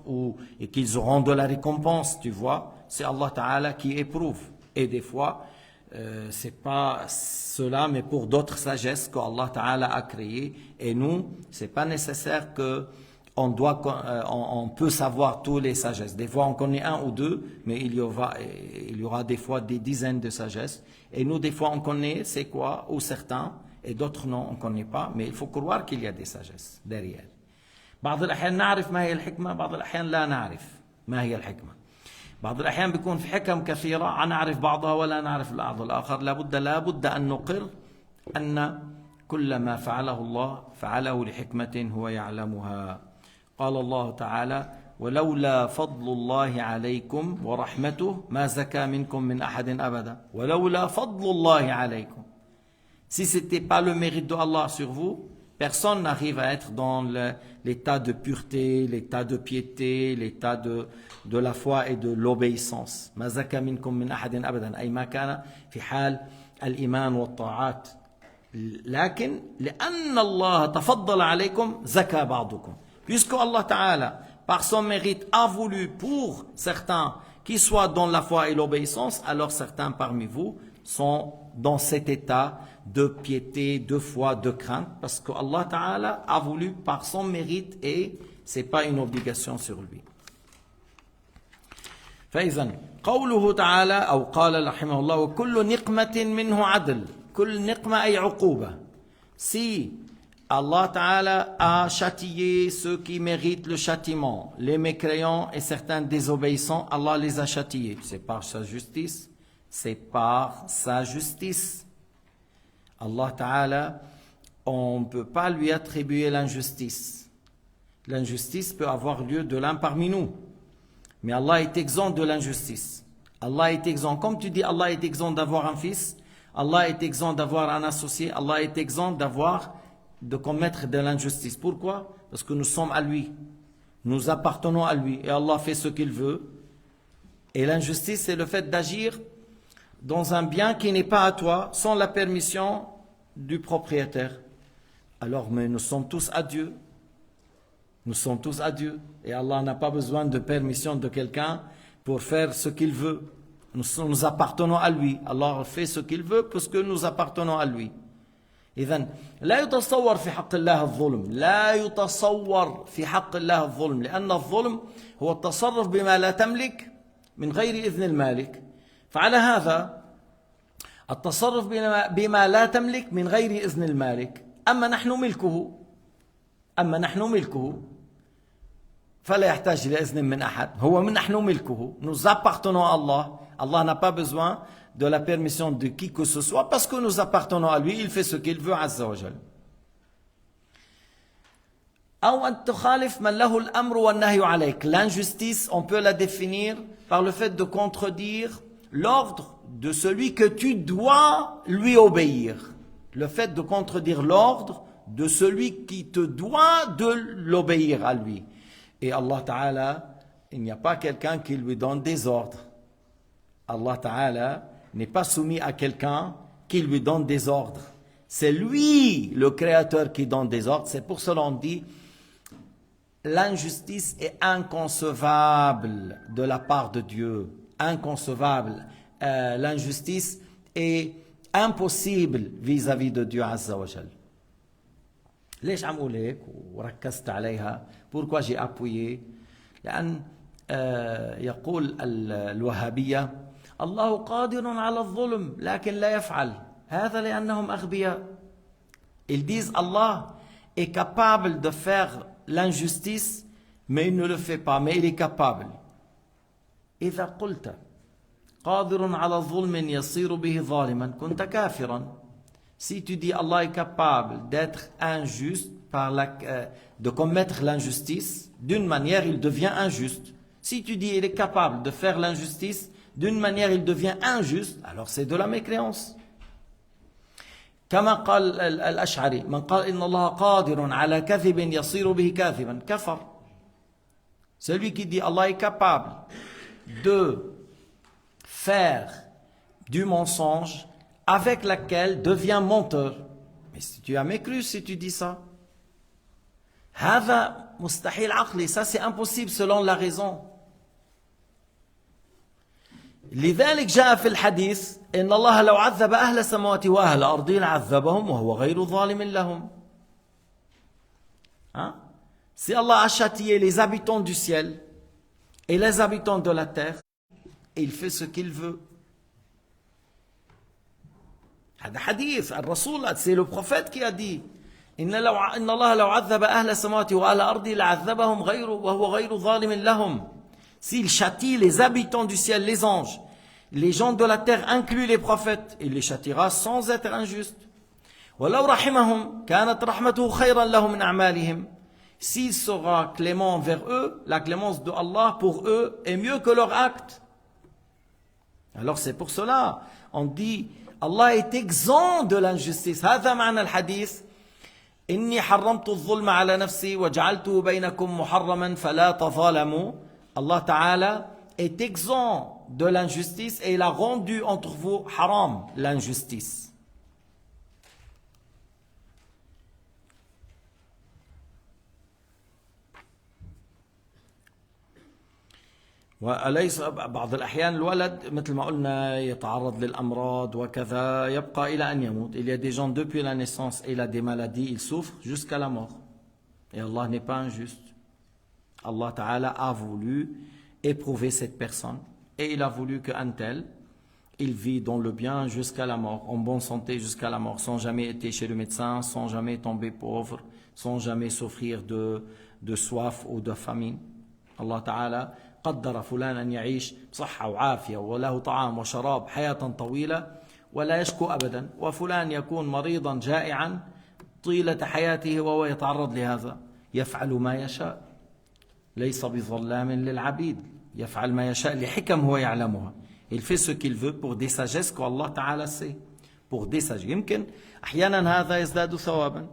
et qu'ils auront de la récompense, tu vois. C'est Allah Ta'ala qui éprouve. Et des fois, c'est pas cela, mais pour d'autres sagesses que Allah Ta'ala a créées. Et nous, c'est pas nécessaire que on peut savoir toutes les sagesses. Des fois, on connaît un ou deux, mais il y aura des fois des dizaines de sagesses. Et nous, des fois, on connaît c'est quoi, ou certains, et d'autres non, on ne connaît pas. Mais il faut croire qu'il y a des sagesses derrière. بعض الأحيان نعرف ما هي الحكمة، بعض الأحيان لا نعرف ما هي الحكمة. بعض الأحيان بيكون في حكم كثيرة نعرف بعضها ولا نعرف البعض الآخر. لابد أن نقر أن كل ما فعله الله فعله لحكمة هو يعلمها. قال الله تعالى ولولا فضل الله عليكم ورحمته ما زكى منكم من أحد أبدا. ولولا فضل الله عليكم. Si ce n'était pas le mérite de Allah sur vous, personne n'arrive à être dans l'état de pureté, l'état de piété, l'état de la foi et de l'obéissance. ما زكى منكم من أحد أبدا أي ما كان في حال الإيمان والطاعات. لكن لأن الله تفضل عليكم زكى بعضكم. Puisque Allah Ta'ala, par son mérite, a voulu pour certains qui soient dans la foi et l'obéissance, alors certains parmi vous sont dans cet état de piété, de foi, de crainte, parce que Allah Ta'ala a voulu par son mérite et c'est pas une obligation sur lui. فإذا قوله تعالى أو قال رحمه الله وكل نقمة منه عدل. كل نقمة أي عقوبة. Si Allah Ta'ala a châtié ceux qui méritent le châtiment, les mécréants et certains désobéissants, Allah les a châtiés. C'est par sa justice. C'est par sa justice. Allah Ta'ala, on ne peut pas lui attribuer l'injustice. L'injustice peut avoir lieu de l'un parmi nous. Mais Allah est exempt de l'injustice. Allah est exempt. Comme tu dis, Allah est exempt d'avoir un fils. Allah est exempt d'avoir un associé. Allah est exempt de commettre de l'injustice. Pourquoi? Parce que nous sommes à lui. Nous appartenons à lui. Et Allah fait ce qu'il veut. Et l'injustice, c'est le fait d'agir dans un bien qui n'est pas à toi, sans la permission du propriétaire. Alors, mais nous sommes tous à Dieu. Nous sommes tous à Dieu. Et Allah n'a pas besoin de permission de quelqu'un pour faire ce qu'il veut. Nous appartenons à lui. Allah fait ce qu'il veut parce que nous appartenons à lui. إذن لا يتصور في حق الله الظلم. لا يتصور في حق الله الظلم. لأن الظلم هو التصرف بما لا تملك من غير إذن المالك. فعلى هذا التصرف بما لا تملك من غير إذن المالك. أما نحن ملكه فلا يحتاج إلى إذن من أحد. هو من نحن ملكه. Nous appartenons à Allah. Allah n'a pas besoin de la permission de qui que ce soit parce que nous appartenons à lui. Il fait ce qu'il veut عز وجل. أو أن تخالف من له الأمر والنهي عليك. L'injustice, on peut la définir par le fait de contredire l'ordre de celui que tu dois lui obéir. Le fait de contredire l'ordre de celui qui te doit de l'obéir à lui. Et Allah Ta'ala, il n'y a pas quelqu'un qui lui donne des ordres. Allah Ta'ala n'est pas soumis à quelqu'un qui lui donne des ordres. C'est lui, le créateur, qui donne des ordres. C'est pour cela qu'on dit l'injustice est inconcevable de la part de Dieu. Inconcevable. L'injustice est impossible vis-à-vis de Dieu Azza wa Jal. ليش عم أقول هيك وركزت عليها؟ Pourquoi j'ai appuyé؟ لأن يقول الوهابية الله قادر على الظلم لكن لا يفعل. هذا لأنهم أغبياء. Ils disent Allah est capable de faire l'injustice mais il ne le fait pas, mais il est capable. إذا قلت قادر على ظلم يصير به ظالما كنت كافرا. Si tu dis Allah est capable d'être injuste, de commettre l'injustice, d'une manière il devient injuste. Si tu dis il est capable de faire l'injustice, d'une manière il devient injuste, alors c'est de la mécréance. كما قال الأشعري من قال إن الله قادر على كذب يصير به كاذبا كفر. Celui qui dit Allah est capable de faire du mensonge avec laquelle devient menteur. Mais si tu as mécru si tu dis ça. هذا مستحيل عقلي. Ça c'est impossible selon la raison. لذلك جاء في الحديث إن الله لو عذب أهل السماوات وأهل الأرض لعذبهم وهو غير ظالم لهم. Si Allah a châtié les habitants du ciel et les habitants de la terre, il fait ce qu'il veut. هذا حديث الرسول, c'est le prophète qui a dit إن الله لو عذب أهل السماوات وأهل الأرض لعذبهم وهو غير ظالم لهم. S'il châtie les habitants du ciel, les anges, les gens de la terre incluent les prophètes, il les châtiera sans être injuste. وَلَوْ رَحِمَهُمْ كَانَتْ رَحْمَتُهُ خَيْرًا لَهُمْ مِنْ أَعْمَالِهِمْ. S'il sera clément envers eux, la clémence de Allah pour eux est mieux que leur acte. Alors c'est pour cela, on dit, Allah est exempt de l'injustice. هذا معنى الحديث. إني حرمت الظلم على نفسي وجعلته بينكم محرما فلا تظالموا. Allah Ta'ala est exempt de l'injustice et il a rendu entre vous haram l'injustice. وليس بعض الأحيان الولد مثل ما قلنا يتعرض للأمراض وكذا يبقى إلى أن يموت. Il y a des gens depuis la naissance et il a des maladies, ils souffrent jusqu'à la mort. Et Allah n'est pas injuste. Allah Ta'ala a voulu éprouver cette personne et il a voulu qu'un tel, il vit dans le bien jusqu'à la mort, en bonne santé jusqu'à la mort, sans jamais être chez le médecin, sans jamais tomber pauvre, sans jamais souffrir de soif ou de famine. Allah Ta'ala قدر فلان أن يعيش بصحة وعافية وله طعام وشراب حياة طويلة ولا يشكو أبدا، وفلان يكون مريضا جائعا طيلة حياته وهو يتعرض لهذا. يفعل ما يشاء ليس بظلام للعبيد. يفعل ما يشاء لحكم هو يعلمها. Il fait ce qu'il veut pour des sagesses qu'Allah Ta'ala sait. Pour des sagesses. يمكن أحيانا هذا يزداد ثوابا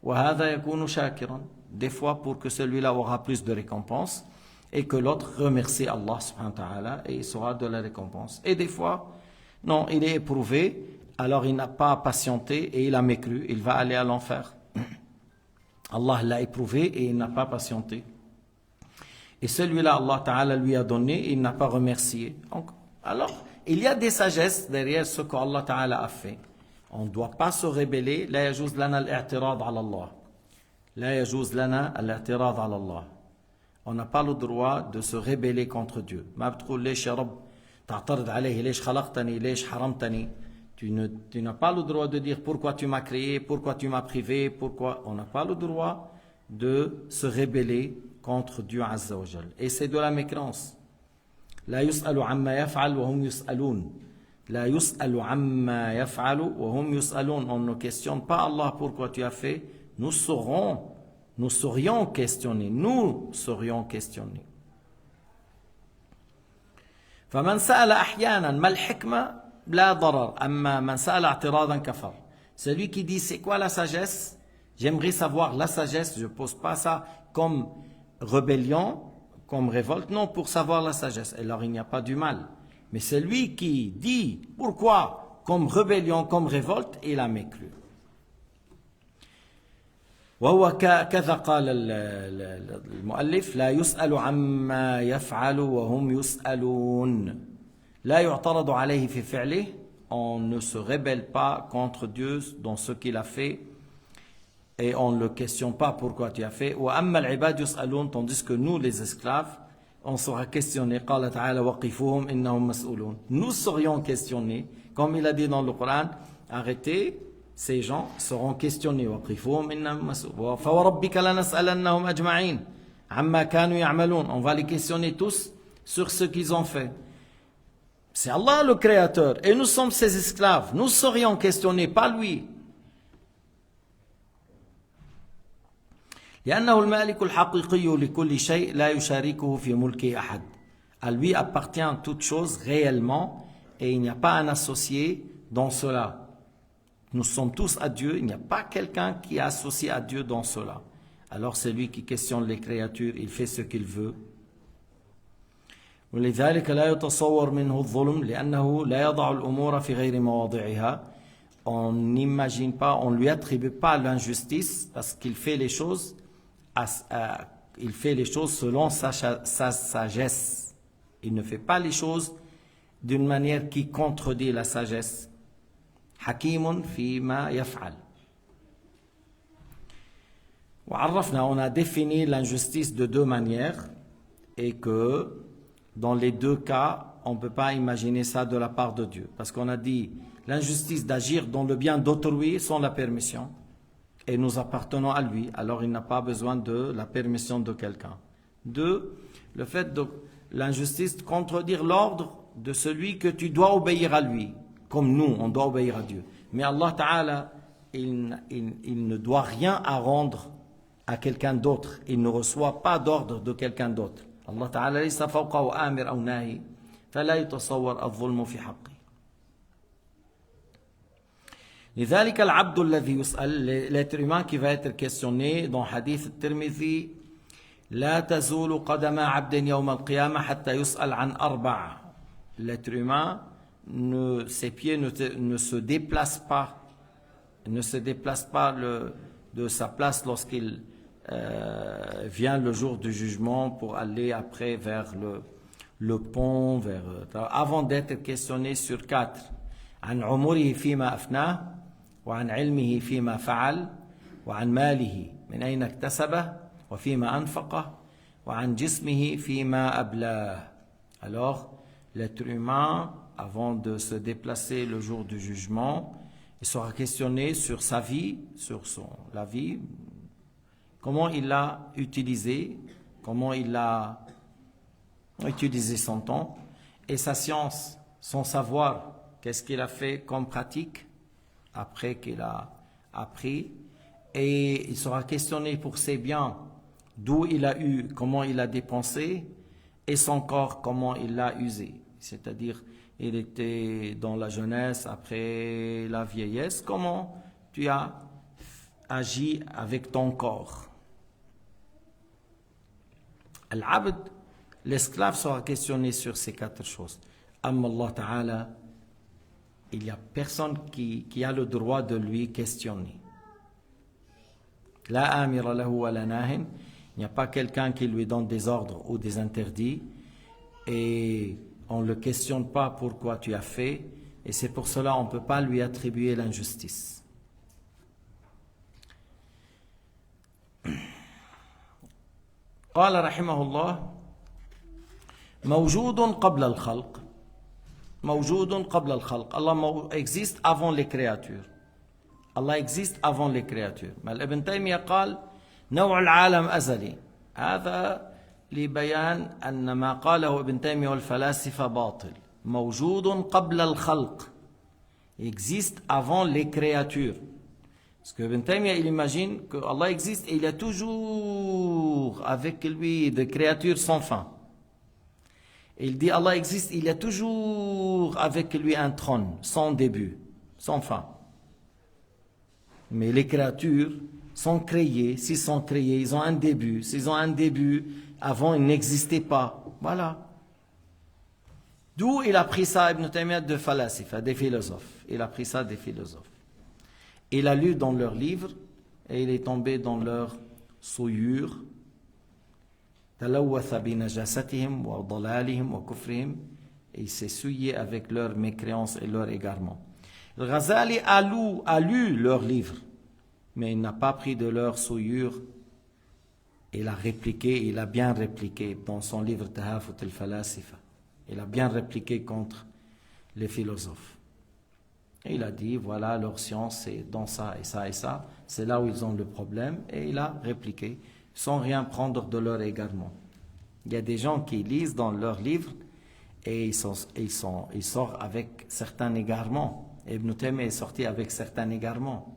وهذا يكون شاكرا. Des fois pour que celui-là aura plus de récompense et que l'autre remercie Allah subhanahu wa ta'ala et il sera de la récompense. Et des fois, non, il est éprouvé, alors il n'a pas patienté et il a mécru, il va aller à l'enfer. Allah l'a éprouvé et il n'a pas patienté. Et celui-là, Allah ta'ala lui a donné et il n'a pas remercié. Donc, alors, il y a des sagesses derrière ce qu'Allah ta'ala a fait. On ne doit pas se rebeller. لا يجوز لنا الاعتراض على الله. لا يجوز لنا الاعتراض على الله. On n'a pas le droit de se rebeller contre Dieu. ما بتقول ليش يا رب تعترض عليه ليش خلقتني ليش حرمتني. Tu n'as pas le droit de dire pourquoi tu m'as créé, pourquoi tu m'as privé, pourquoi. On n'a pas le droit de se rebeller contre Dieu Azza wa Jal. Et c'est de la mécrance. لا يسأل عما يفعل وهم يسألون. لا يسأل عما يفعل وهم يسألون. On ne questionne pas Allah pourquoi tu as fait. Nous serions questionnés. Nous serions questionnés. فمن سأل أحيانا ما الحكمة لا ضرر أما من سأل اعتراضا كفر. Celui qui dit c'est quoi la sagesse? J'aimerais savoir la sagesse. Je ne pose pas ça comme rébellion, comme révolte. Non, pour savoir la sagesse. Alors il n'y a pas du mal. Mais celui qui dit pourquoi comme rébellion, comme révolte, il a mécru. وهو كذا قال المؤلف لا يسأل عما يفعل وهم يسألون. لا يعترض عليه في فعله. On ne se rebelle pas contre Dieu dans ce qu'il a fait et on ne le questionne pas pourquoi tu as fait. وأما العباد يسألون. Tandis que nous les esclaves on sera questionné. قال تعالى وقفوهم إنهم مسؤولون. Nous serions questionnés comme il a dit dans le Coran. Arrêtez, ces gens seront questionnés. وقفوهم إنهم مسؤولون. فوربك لنسألنهم أجمعين عما كانوا يعملون. On va les questionner tous sur ce qu'ils ont fait. C'est Allah le créateur et nous sommes ses esclaves. Nous serions questionnés, pas lui. لأنه المالك الحقيقي لكل شيء لا يشاركه في ملكه أحد. À lui appartient toute chose réellement et il n'y a pas un associé dans cela. Nous sommes tous à Dieu, il n'y a pas quelqu'un qui est associé à Dieu dans cela. Alors c'est lui qui questionne les créatures, il fait ce qu'il veut. ولذلك لا يتصور منه الظلم لأنه لا يضع الأمور في غير مواضعها. On n'imagine pas, on ne lui attribue pas l'injustice parce qu'il fait les choses, selon sa sagesse. Il ne fait pas les choses d'une manière qui contredit la sagesse. حكيم فيما يفعل. وعرفنا, on a défini l'injustice de deux manières et que dans les deux cas, on ne peut pas imaginer ça de la part de Dieu. Parce qu'on a dit l'injustice d'agir dans le bien d'autrui sans la permission. Et nous appartenons à lui. Alors il n'a pas besoin de la permission de quelqu'un. Deux, le fait de l'injustice de contredire l'ordre de celui que tu dois obéir à lui. Comme nous, on doit obéir à Dieu. Mais Allah Ta'ala il ne doit rien à rendre à quelqu'un d'autre. Il ne reçoit pas d'ordre de quelqu'un d'autre. Allah Ta'ala ليس فوقه آمر أو ناهي فلا يتصور الظلم في حقه. لذلك العبد الذي يسأل, l'être humain qui va être questionné dans hadith الترمذي لا تزول قدم عبد يوم القيامة حتى يسأل عن أربع. L'être humain, ses pieds ne se déplacent pas, de sa place lorsqu'il vient le jour du jugement pour aller après vers le pont, avant d'être questionné sur 4. عن عمره فيما أفناه وعن علمه فيما فعل وعن ماله من أين اكتسبه وفيما أنفقه وعن جسمه فيما أبلاه. Alors, l'être humain, avant de se déplacer le jour du jugement, il sera questionné sur sa vie, la vie, comment il l'a utilisé, comment il a utilisé son temps, et sa science, son savoir, qu'est-ce qu'il a fait comme pratique après qu'il a appris, et il sera questionné pour ses biens, d'où il a eu, comment il a dépensé, et son corps, comment il l'a usé. C'est-à-dire, il était dans la jeunesse, après la vieillesse, comment tu as agi avec ton corps. Al-Abd, l'esclave sera questionné sur ces 4 choses. Amma Allah Ta'ala, il n'y a personne qui a le droit de lui questionner. La amira lahu wa la nahin, il n'y a pas quelqu'un qui lui donne des ordres ou des interdits et on ne le questionne pas pourquoi tu as fait, et c'est pour cela on ne peut pas lui attribuer l'injustice. قال رحمه الله موجود قبل الخلق موجود قبل الخلق. Allah existe avant les créatures. Allah existe avant les créatures. Mais Ibn Taymiyyah قال نوع العالم أزلي. هذا لبيان أن ما قاله ابن تيمية والفلاسفة باطل. موجود قبل الخلق. Il existe avant les créatures. Parce que Ibn Taymiyyah, il imagine que Allah existe et il y a toujours avec lui des créatures sans fin. Il dit Allah existe, il y a toujours avec lui un trône, sans début, sans fin. Mais les créatures sont créées, s'ils sont créés, ils ont un début. S'ils ont un début, avant ils n'existaient pas. Voilà. D'où il a pris ça, Ibn Taymiyyah, de falasifa, des philosophes. Il a pris ça des philosophes. Il a lu dans leurs livres et il est tombé dans leur souillure. Et il s'est souillé avec leur mécréance et leur égarement. Le Ghazali a lu leurs livres, mais il n'a pas pris de leur souillure. Il a répliqué, il a bien répliqué dans son livre Tahafut al-Falasifa. Il a bien répliqué contre les philosophes. Et il a dit, voilà, leur science, c'est dans ça et ça et ça. C'est là où ils ont le problème. Et il a répliqué, sans rien prendre de leur égarement. Il y a des gens qui lisent dans leurs livres et ils sortent avec certains égarements. Ibn Taymiyyah est sorti avec certains égarements.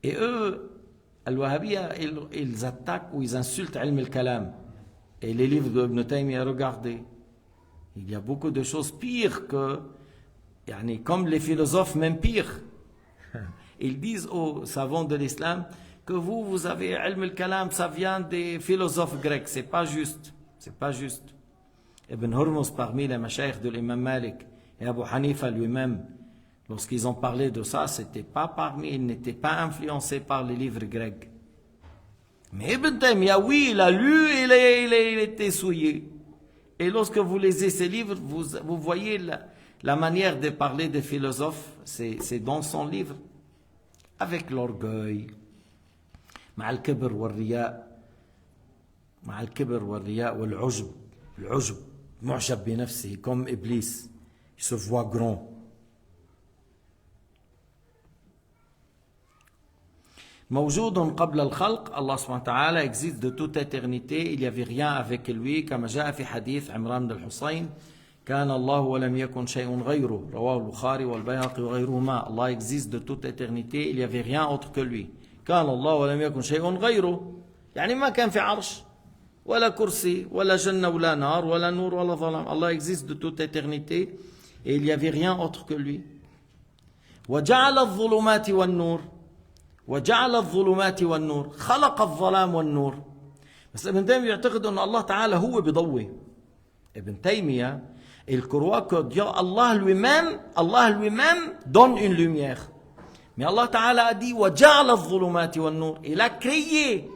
Et eux, Al-Wahhabiyya, ils attaquent ou ils insultent Ilm al-Kalam. Et les livres d'Ibn Taymiyyah, regardez, il y a beaucoup de choses pires que, comme les philosophes, même pire. Ils disent aux savants de l'islam que vous avez Ilm al-Kalam, ça vient des philosophes grecs. C'est pas juste. C'est pas juste. Ibn Hurmuz, parmi les mashayikh de l'imam Malik, et Abu Hanifa lui-même, lorsqu'ils ont parlé de ça, ils n'étaient pas influencés par les livres grecs. Mais Ibn Taymiyyah, oui, il a lu, il était souillé. Et lorsque vous lisez ces livres, vous voyez la manière de parler des philosophes, c'est dans son livre, avec l'orgueil, مع الكبر والرياء والعجب معجب بنفسه comme Iblis, il se voit grand. موجود قبل الخلق, Allah subhanahu wa ta'ala existe de toute éternité, il n'y avait rien avec lui, comme جاء في حديث عمران بن الحصين كان الله ولم يكن شيء غيره رواه البخاري والبيهقي وغيرهما. Allah existe de toute éternité, il n'y avait rien autre que lui. كان الله ولم يكن شيء غيره يعني ما كان في عرش ولا كرسي ولا جنة ولا نار ولا نور ولا ظلام. Allah existe de toute éternité et il n'y avait rien autre que lui. وجعل الظلمات والنور وجعل الظلمات والنور خلق الظلام والنور. بس ابن تيمية يعتقد أن الله تعالى هو بضوي. Ibn Taymiyyah, il croit que Dieu, Allah lui-même donne une lumière. Mais Allah Ta'ala a dit وَجَعْلَ الظُّلُمَاتِ وَالنُّورِ. Il a créé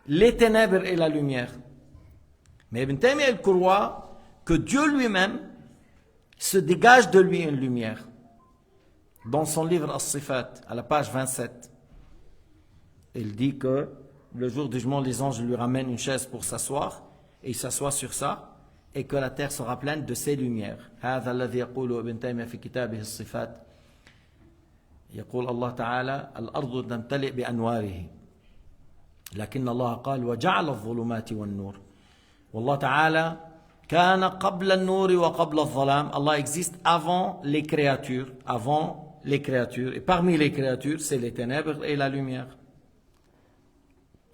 les ténèbres et la lumière. Mais Ibn Taymiyyah, il croit que Dieu lui-même se dégage de lui une lumière. Dans son livre As-Sifat, à la page 27, il dit que le jour du jugement, les anges lui ramènent une chaise pour s'asseoir, et il s'assoit sur ça, et que la terre sera pleine de ses lumières. هذا الذي يقوله ابن تيمية في كتابه الصفات. يقول الله تعالى الأرض تمتلئ بأنواره لكن الله قال وجعل الظلمات والنور. والله تعالى كان قبل النور وقبل الظلام. Allah existe avant les créatures, et parmi les créatures c'est les ténèbres et la lumière.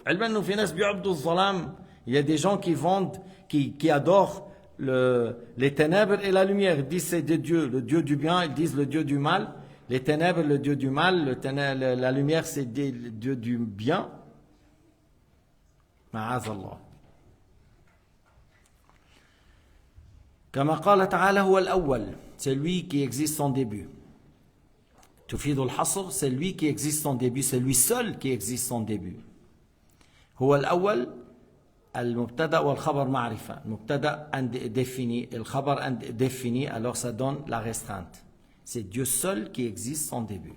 علما انه في ناس بيعبدوا الظلام. Il y a des gens qui adorent les ténèbres et la lumière. Ils disent c'est des dieux, le dieu du bien, ils disent le dieu du mal. Les ténèbres, le dieu du mal, la lumière, c'est le dieu du bien. Ma'azallah. Comme قال تعالى هو الأول, c'est lui qui existe sans début. تفيد الحصر, c'est lui qui existe sans début, c'est lui seul qui existe sans début. هو الأول, المبتدا والخبر معرفة. المبتدا indéfini, le khabar indéfini, alors ça donne la restreinte. C'est Dieu seul qui existe sans début.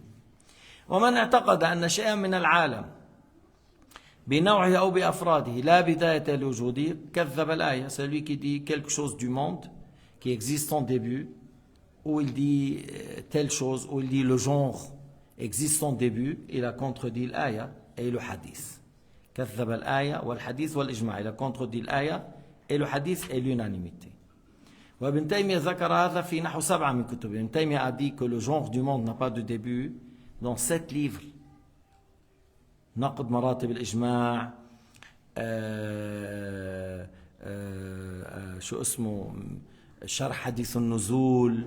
ومن اعتقد أن شيئا من العالم بنوعه أو بأفراده لا بداية لوجوده كذب الآية. C'est lui qui dit quelque chose du monde qui existe sans début, ou il dit telle chose, ou il dit le genre existe sans début, il a contredit l'aya et le hadith. كذب الآية والحديث والإجماع. Il a contredit l'aya et le hadith et l'unanimité. وابن تيمية ذكر هذا في نحو 7 من كتب. Ibn Taymiyyah a dit que le genre du monde n'a pas de début dans 7 livres. نقد مراتب الإجماع, شو اسمه, شرح حديث النزول,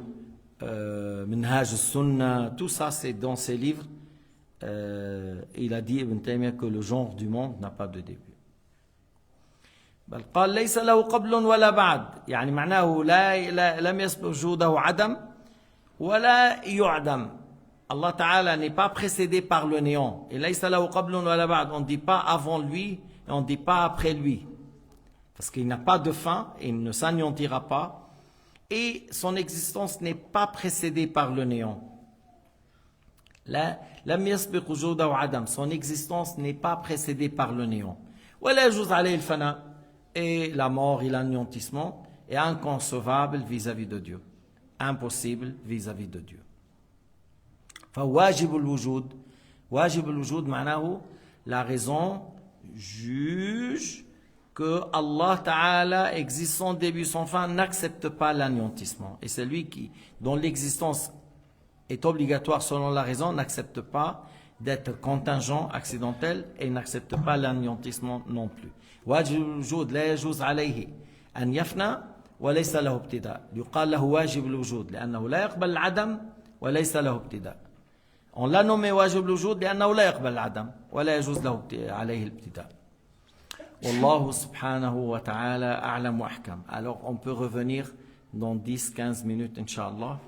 منهاج السنة, tout ça c'est dans ces livres. Il a dit Ibn Taymiyyah que le genre du monde n'a pas de début. بل قال ليس له قبل ولا بعد. يعني معناه لم يسبق وجوده عدم ولا يعدم. Allah Ta'ala n'est pas précédé par le néant. Et ليس له قبل ولا بعد. On ne dit pas avant lui et on ne dit pas après lui. Parce qu'il n'a pas de fin et il ne s'anéantira pas. Et son existence n'est pas précédée par le néant. لم يسبق وجوده عدم. Son existence n'est pas précédée par le néant. ولا يجوز عليه الفناء. Et la mort et l'anéantissement est inconcevable vis-à-vis de Dieu. Impossible vis-à-vis de Dieu. فواجب الوجود. واجب الوجود معناه la raison juge que Allah Ta'ala existe sans début sans fin, n'accepte pas l'anéantissement. Et celui dont l'existence est obligatoire selon la raison n'accepte pas d'être contingent, accidentel, et n'accepte pas l'anéantissement non plus. واجب الوجود لا يجوز عليه أن يفنى وليس له ابتداء. يقال له واجب الوجود لأنه لا يقبل العدم وليس له ابتداء. On l'a nommé واجب الوجود لأنه لا يقبل العدم ولا يجوز له عليه الابتداء. والله سبحانه وتعالى أعلم وأحكم. Alors on peut revenir dans 10-15 minutes, Inch'Allah.